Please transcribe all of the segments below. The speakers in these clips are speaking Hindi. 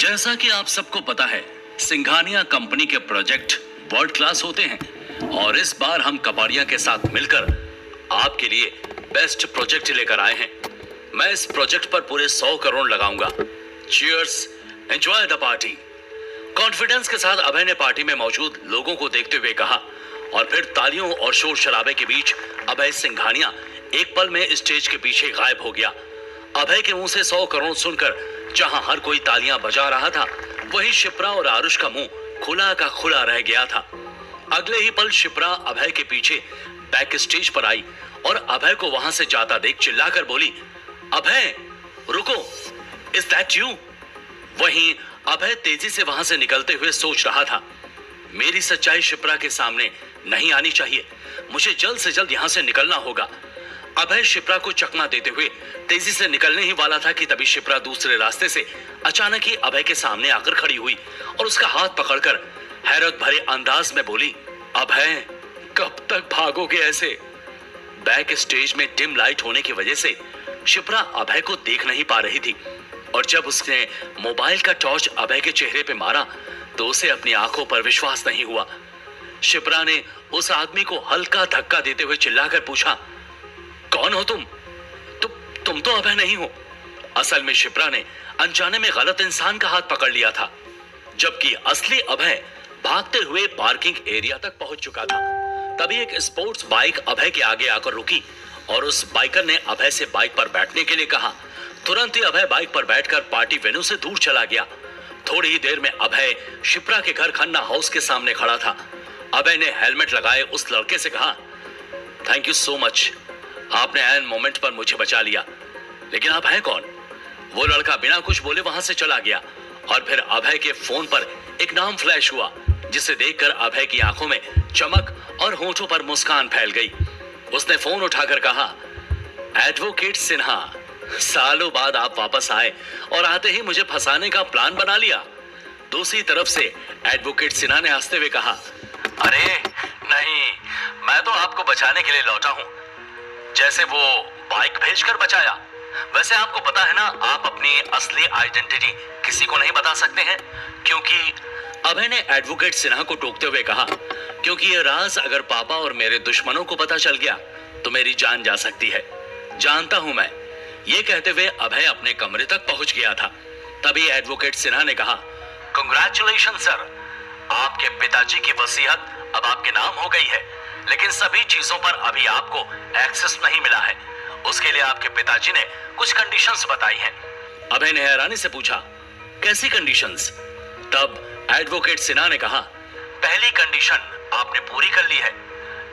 जैसा कि आप सबको पता है, सिंघानिया कंपनी के प्रोजेक्ट वर्ल्ड क्लास होते हैं और इस बार हम कपाड़िया के साथ मिलकर आपके लिए बेस्ट प्रोजेक्ट लेकर आए हैं। मैं इस प्रोजेक्ट पर पूरे 100 करोड़ लगाऊंगा। Cheers, enjoy the party. Confidence के साथ अभय ने पार्टी में मौजूद लोगों को देखते हुए कहा और फिर तालियों और शोर शराबे के बीच अभय सिंघानिया एक पल में स्टेज के पीछे गायब हो गया। अभय के मुंह से 100 करोड़ सुनकर जहां हर कोई तालियां बजा रहा था, वहीं शिप्रा और आरुष का मुंह खुला का खुला रह गया था। अगले ही पल शिप्रा अभय के पीछे बैक स्टेज पर आई और अभय को वहां से जाता देख चिल्लाकर बोली, अभय रुको, इज दैट यू? वहीं अभय तेजी से वहां से निकलते हुए सोच रहा था, मेरी सच्चाई शिप्रा के सामने नहीं आनी चाहिए, मुझे जल्द से जल्द यहां से निकलना होगा। अभय शिप्रा को चकमा देते हुए तेजी से निकलने ही वाला था कि तभी शिप्रा दूसरे रास्ते से अचानक ही अभय के सामने आकर खड़ी हुई और उसका हाथ पकड़कर हैरत भरे अंदाज में बोली, अभय कब तक भागोगे ऐसे? बैक स्टेज में डिम लाइट होने की वजह से शिप्रा अभय को देख नहीं पा रही थी और जब उसने मोबाइल का टॉर्च अभय के चेहरे पे मारा तो उसे अपनी आंखों पर विश्वास नहीं हुआ। शिप्रा ने उस आदमी को हल्का धक्का देते हुए चिल्लाकर पूछा, कौन हो तुम? तुम तो अभय नहीं हो। असल में शिप्रा ने अनजाने में गलत इंसान का हाथ पकड़ लिया था, जबकि असली अभय भागते हुए पार्किंग एरिया तक पहुंच चुका था। तभी एक स्पोर्ट्स बाइक अभय के आगे आकर रुकी और उस बाइकर ने अभय से बाइक पर बैठने के लिए कहा। तुरंत ही अभय बाइक पर बैठकर पार्टी वेन्यू से दूर चला गया। थोड़ी ही देर में अभय शिप्रा के घर खन्ना हाउस के सामने खड़ा था। अभय ने हेलमेट लगाए उस लड़के से कहा, थैंक यू सो मच, आपने एन मोमेंट पर मुझे बचा लिया, लेकिन आप हैं कौन? वो लड़का बिना कुछ बोले वहां से चला गया और फिर अभय के फोन पर एक नाम फ्लैश हुआ, जिसे देखकर अभय की आंखों में चमक और होठों पर मुस्कान फैल गई। उसने फोन उठाकर कहा, एडवोकेट सिन्हा, सालों बाद आप वापस आए और आते ही मुझे फंसाने का प्लान बना लिया। दूसरी तरफ से एडवोकेट सिन्हा ने हंसते हुए कहा, अरे नहीं, मैं तो आपको बचाने के लिए लौटा हूं, जैसे वो बाइक भेजकर बचाया। वैसे आपको पता है ना, आप अपनी असली आइडेंटिटी किसी को नहीं बता सकते हैं, क्योंकि अभय ने एडवोकेट सिन्हा को टोकते हुए कहा, क्योंकि ये राज अगर पापा और मेरे दुश्मनों को पता चल गया तो मेरी जान जा सकती है। जानता हूं मैं। ये कहते हुए अभय अपने कमरे तक पहुंच गया था। तभी एडवोकेट सिन्हा ने कहा, कांग्रेचुलेशन सर, आपके पिताजी की वसीयत अब आपके नाम हो गई है, लेकिन सभी चीजों पर अभी आपको एक्सेस नहीं मिला है। उसके लिए आपके पिताजी ने कुछ कंडीशंस बताई हैं। अभय ने हैरानी से पूछा, कैसी कंडीशंस? तब एडवोकेट सिन्हा ने कहा, पहली कंडीशन आपने पूरी कर ली है,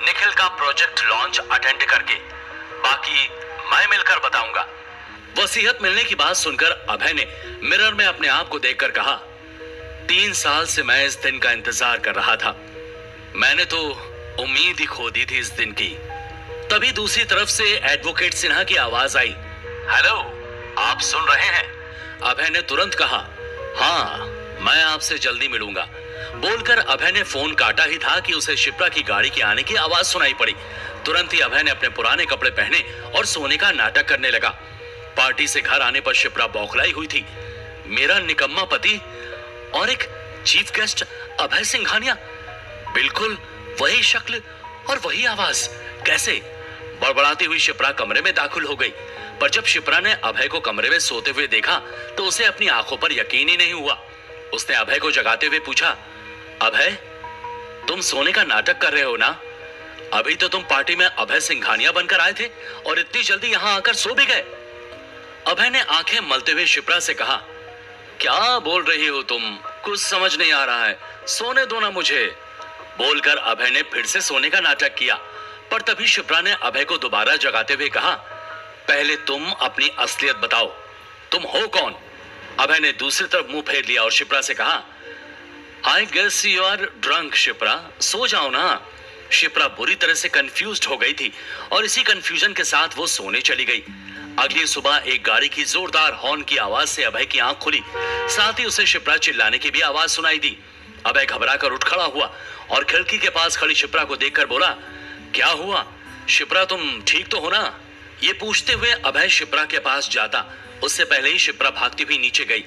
निखिल का प्रोजेक्ट लॉन्च अटेंड करके, बाकी मैं मिलकर बताऊंगा। वसीयत मिलने की बात सुनकर अभय ने मिरर में अपने आप को देखकर कहा, 3 साल से मैं इस दिन का इंतजार कर रहा था, मैंने तो उम्मीद ही खो दी थी इस दिन की। तभी दूसरी तरफ से एडवोकेट सिन्हा की आवाज आई, हेलो, आप सुन रहे हैं? अभय ने तुरंत कहा, हाँ, मैं आपसे जल्दी मिलूंगा। बोलकर अभय ने फोन काटा ही था कि उसे शिप्रा की गाड़ी के आने की आवाज सुनाई पड़ी। तुरंत ही अभय ने अपने पुराने कपड़े पहने और सोने का नाटक करने लगा। पार्टी से घर आने पर शिप्रा बौखलाई हुई थी। मेरा निकम्मा पति और एक चीफ गेस्ट अभय सिंघानिया, बिल्कुल वही शक्ल और वही आवाज, कैसे? बड़बड़ाती हुई शिप्रा कमरे में दाखिल हो गई, पर जब शिप्रा ने अभय को कमरे में सोते हुए देखा तो उसे अपनी आंखों पर यकीन ही नहीं हुआ। उसने अभय को जगाते हुए पूछा, अभय, तुम सोने का नाटक कर रहे हो ना? अभी तो तुम पार्टी में अभय सिंघानिया बनकर आए थे और इतनी जल्दी यहां आकर सो भी गए। अभय ने आंखें मलते हुए शिप्रा से कहा, क्या बोल रही हो तुम? कुछ समझ नहीं आ रहा है, सोने दो ना मुझे। बोलकर अभय ने फिर से सोने का नाटक किया, पर तभी शिप्रा ने अभय को दोबारा जगाते हुए कहा, पहले तुम अपनी असलियत बताओ, तुम हो कौन? अभय ने दूसरी तरफ मुंह फेर लिया और शिप्रा से कहा, I guess you are drunk Shipra, सो जाओ ना। शिप्रा बुरी तरह से कंफ्यूज्ड हो गई थी और इसी कंफ्यूजन के साथ वो सोने चली गई। अगली सुबह एक गाड़ी की जोरदार हॉर्न की आवाज से अभय की आंख खुली, साथ ही उसे शिप्रा चिल्लाने की भी आवाज सुनाई दी। अभय घबराकर उठ खड़ा हुआ और खिड़की के पास खड़ी शिप्रा को देखकर बोला, क्या हुआ शिप्रा, तुम ठीक तो हो ना? ये पूछते हुए अभय शिप्रा के पास जाता, उससे पहले ही शिप्रा भागती हुई नीचे गई।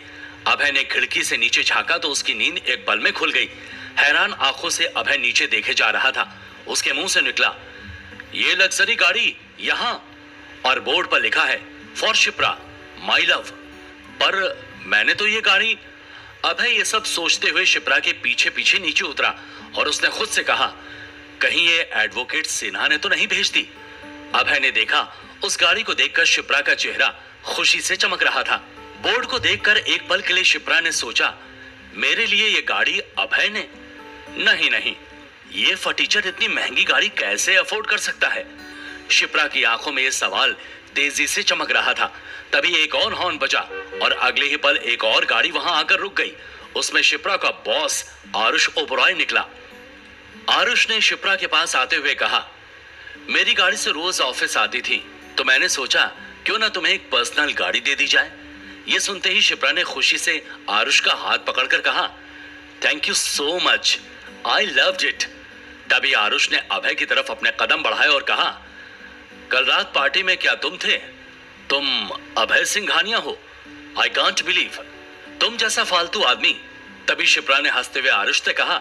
अभय ने खिड़की से नीचे झांका तो उसकी नींद एक पल में खुल गई। हैरान आंखों से अभय नीचे देखे जा रहा था। उसके मुंह से निकला, ये लग्जरी गाड़ी यहां, और बोर्ड पर लिखा है फॉर शिप्रा माई लव। पर मैंने तो ये गाड़ी। अभय ये सब सोचते हुए शिप्रा के पीछे पीछे नीचे उतरा और उसने खुद से कहा, कहीं ये एडवोकेट सिन्हा ने तो नहीं भेज दी। अभय ने देखा, उस गाड़ी को देखकर शिप्रा का चेहरा खुशी से चमक रहा था। बोर्ड को देखकर एक पल के लिए शिप्रा ने सोचा, मेरे लिए ये गाड़ी अभय ने? नहीं नहीं, ये फटीचर इतनी महंगी गाड़ी कैसे अफोर्ड कर सकता है? शिप्रा की आंखों में यह सवाल तेजी से चमक रहा था। तभी एक और हॉर्न बजा और अगले ही पल एक और गाड़ी वहां आकर रुक गई। उसमें शिप्रा का बॉस आरुष ओबरॉय निकला। आरुष ने शिप्रा के पास आते हुए कहा, मेरी गाड़ी से रोज ऑफिस आती थी तो मैंने सोचा क्यों ना तुम्हें एक पर्सनल गाड़ी दे दी जाए। यह सुनते ही शिप्रा ने खुशी से आरुष का हाथ पकड़कर कहा, thank you so much, I loved it. तभी आरुष ने अभय की तरफ अपने कदम बढ़ाए और कहा, कल रात पार्टी में क्या तुम थे? तुम अभय सिंघानिया हो? आई कांट बिलीव, तुम जैसा फालतू आदमी। तभी शिप्रा ने हंसते हुए आरुष से कहा,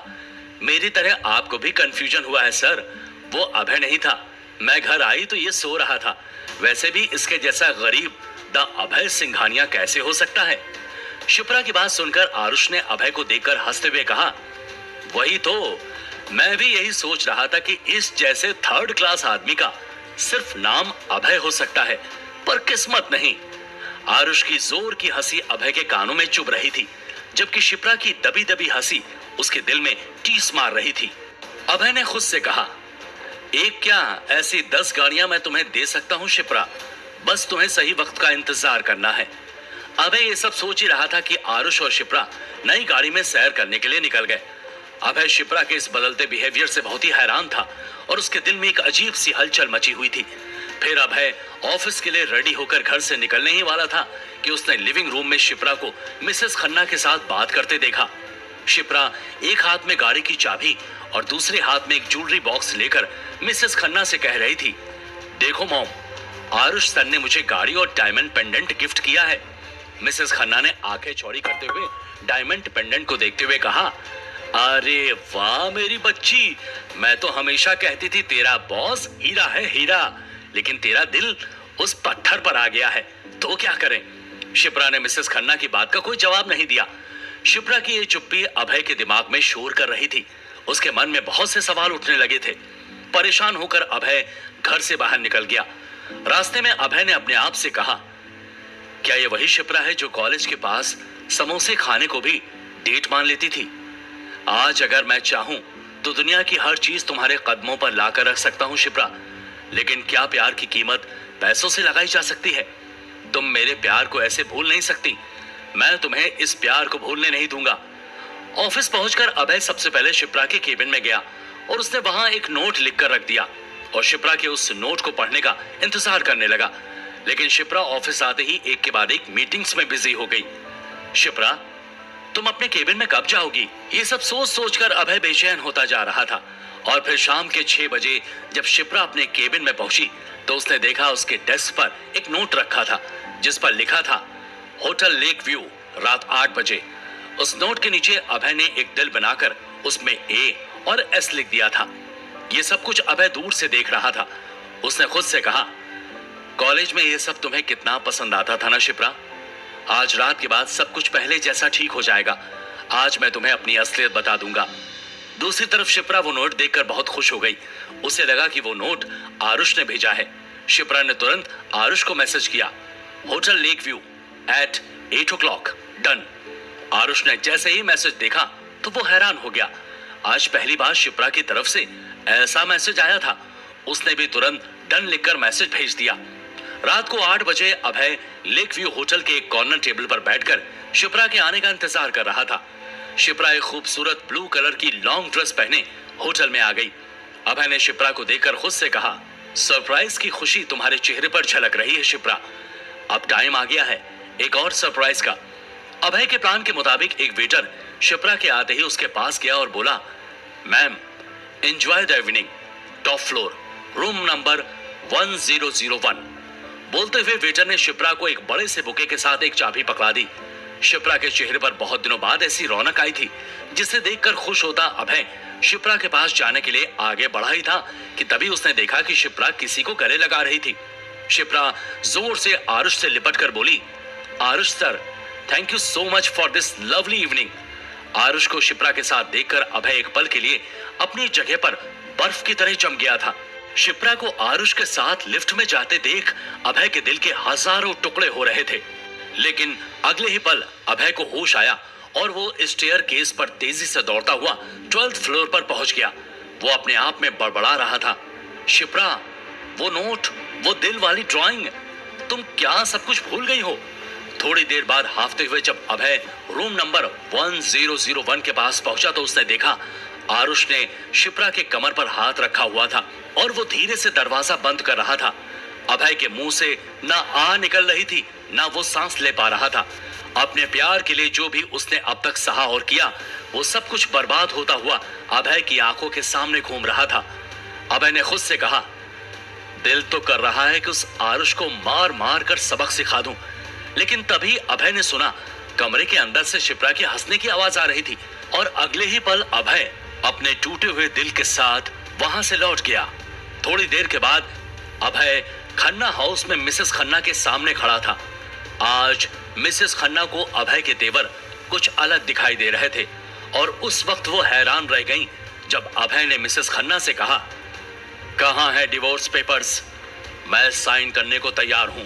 मेरी तरह आपको भी कंफ्यूजन हुआ है सर, वो अभय नहीं था। मैं घर आई तो ये सो रहा था। वैसे भी इसके जैसा गरीब द अभय सिंघानिया कैसे हो सकता है? शिप्रा की बात सुनकर आरुष ने अभय को देखकर हंसते हुए कहा, वही तो, मैं भी यही सोच रहा था कि इस जैसे थर्ड क्लास आदमी का सिर्फ नाम अभय हो सकता है, पर किस्मत नहीं। आरुष की जोर की हंसी अभय के कानों में चुभ रही थी, जबकि शिप्रा की दबी दबी हंसी उसके दिल में टीस मार रही थी। अभय ने खुद से कहा, एक क्या ऐसी 10 गाड़ियां मैं तुम्हें दे सकता हूं शिप्रा, बस तुम्हें सही वक्त का इंतजार करना है। अभय ये सब सोच ही रहा था कि आरुष और शिप्रा नई गाड़ी में सैर करने के लिए निकल गए। अभय शिप्रा के इस बदलते बिहेवियर से बहुत ही हैरान था और उसके दिल में एक अजीब सी हलचल मची हुई थी। फिर अभय ऑफिस के लिए रेडी होकर घर से निकलने ही वाला था कि उसने लिविंग रूम में शिप्रा को मिसेस खन्ना के साथ बात करते देखा। शिप्रा एक हाथ में गाड़ी की चाबी और दूसरे हाथ में एक ज्वेलरी बॉक्स लेकर मिसेस खन्ना से कह रही थी, देखो मॉम, आरुष सर ने मुझे गाड़ी और डायमंड पेंडेंट गिफ्ट किया है। मिसेस खन्ना ने आंखें चौड़ी करते हुए डायमंड पेंडेंट को देखते हुए कहा, अरे वाह मेरी बच्ची, मैं तो हमेशा कहती थी तेरा बॉस हीरा है हीरा, लेकिन तेरा दिल उस पत्थर पर आ गया है, तो क्या करें? शिप्रा ने मिसेस खन्ना की बात का कोई जवाब नहीं दिया। शिप्रा की ये चुप्पी अभय के दिमाग में शोर कर रही थी। उसके मन में बहुत से सवाल उठने लगे थे। परेशान होकर अभय घर से बाहर निकल गया। रास्ते में अभय ने अपने आप से कहा, क्या ये वही शिप्रा है जो कॉलेज के पास समोसे खाने को भी डेट मान लेती थी? आज अगर मैं चाहूं तो दुनिया की हर चीज तुम्हारे कदमों पर लाकर रख सकता हूं शिप्रा, लेकिन क्या प्यार की कीमत पैसों से लगाई जा सकती है? तुम मेरे प्यार को ऐसे भूल नहीं सकती। मैं तुम्हें इस प्यार को भूलने नहीं दूंगा। ऑफिस पहुंचकर अभय सबसे पहले शिप्रा के केबिन में गया और उसने वहां एक नोट लिखकर रख दिया और शिप्रा के उस नोट को पढ़ने का इंतजार करने लगा। लेकिन शिप्रा ऑफिस आते ही एक के बाद एक मीटिंग्स में बिजी हो गई। शिप्रा, तुम अपने केबिन में कब जाओगी? ये सब सोच सोचकर अभय बेचैन होता जा रहा था। और फिर शाम के 6 बजे जब शिप्रा अपने केबिन में पहुंची तो उसने देखा उसके डेस्क पर एक नोट रखा था जिस पर लिखा था, होटल लेक व्यू, रात 8 बजे। उस नोट के नीचे अभय ने एक दिल बनाकर उसमें ए और एस लिख दिया था। ये सब कुछ अभय दूर से देख रहा था। उसने खुद से कहा, कॉलेज में ये सब तुम्हें कितना पसंद आता था ना शिप्रा? आज रात के बाद सब कुछ पहले जैसा ठीक हो जाएगा। आज मैं तुम्हें अपनी असलियत बता दूंगा। दूसरी तरफ शिप्रा वो नोट देखकर बहुत खुश हो गई। उसे लगा कि वो नोट आरुष ने भेजा है। शिप्रा ने तुरंत आरुष को मैसेज किया, hotel lake view at 8 o'clock, done. Aarush ने जैसे ही मैसेज देखा तो वो हैरान हो गया। आज पहली बार शिप्रा की तरफ से ऐसा मैसेज आया था। उसने भी तुरंत डन लिखकर मैसेज भेज दिया। रात को 8 बजे अभय लेक व्यू होटल के एक कॉर्नर टेबल पर बैठकर शिप्रा के आने का इंतजार कर रहा था। शिप्रा एक खूबसूरत ब्लू कलर की लॉन्ग ड्रेस पहने होटल में आ गई। अभय ने शिप्रा को देखकर खुद से कहा, सरप्राइज की खुशी तुम्हारे चेहरे पर झलक रही है शिप्रा। अब टाइम आ गया है एक और सरप्राइज का। अभय के प्लान के मुताबिक एक वेटर शिप्रा के आते ही उसके पास गया और बोला, ma'am, enjoy the evening, top floor, room number 1001। बोलते हुए वेटर ने शिप्रा को एक बड़े से बुके के साथ एक चाबी पकड़ा दी। शिप्रा के चेहरे पर बहुत दिनों बाद ऐसी रौनक आई थी जिसे देखकर खुश होता अभय शिप्रा के पास जाने के लिए आगे बढ़ा ही था कि तभी उसने देखा कि शिप्रा किसी को गले लगा रही थी। शिप्रा जोर से आरुष से लिपट कर बोली, Aarush sir, thank you so much for this lovely evening. Aarush को शिप्रा के साथ देखकर अभय एक पल के लिए अपनी जगह पर बर्फ की तरह जम गया था। शिप्रा को आरुष के साथ लिफ्ट में जाते देख अभय के दिल के हजारों टुकड़े हो रहे थे, लेकिन अगले ही पल अभय को होश आया और वो स्टेयर केस पर तेजी से दौड़ता हुआ 12th फ्लोर पर पहुंच गया। वो अपने आप में बड़बड़ा रहा था, शिप्रा, वो नोट, वो दिल वाली ड्राइंग, तुम क्या सब कुछ भूल गई हो? थोड़ी देर बाद हाफते हुए जब अभय रूम नंबर 1001 के पास पहुंचा तो उसने देखा आरुष ने शिप्रा के कमर पर हाथ रखा हुआ था और वो धीरे से दरवाजा बंद कर रहा था। अभय के मुंह से ना आ निकल रही थी, ना वो सांस ले पा रहा था। अपने प्यार के लिए जो भी उसने अब तक सहा और किया, वो सब कुछ बर्बाद होता हुआ अभय की आंखों के सामने घूम रहा था। अभय ने खुद से कहा, दिल तो कर रहा है कि उस आरुष को मार मार कर सबक सिखा दूं, लेकिन तभी अभय ने सुना कमरे के अंदर से शिप्रा की हंसने की आवाज आ रही थी और अगले ही पल अभय अपने टूटे हुए दिल के साथ वहां से लौट गया। थोड़ी देर के बाद अभय खन्ना हाउस में मिसेस खन्ना के सामने खड़ा था। आज मिसेस खन्ना को अभय के तेवर कुछ अलग दिखाई दे रहे थे और उस वक्त वो हैरान रह गईं जब अभय ने मिसेस खन्ना से कहा, कहां है डिवोर्स पेपर्स? मैं साइन करने को तैयार हूं।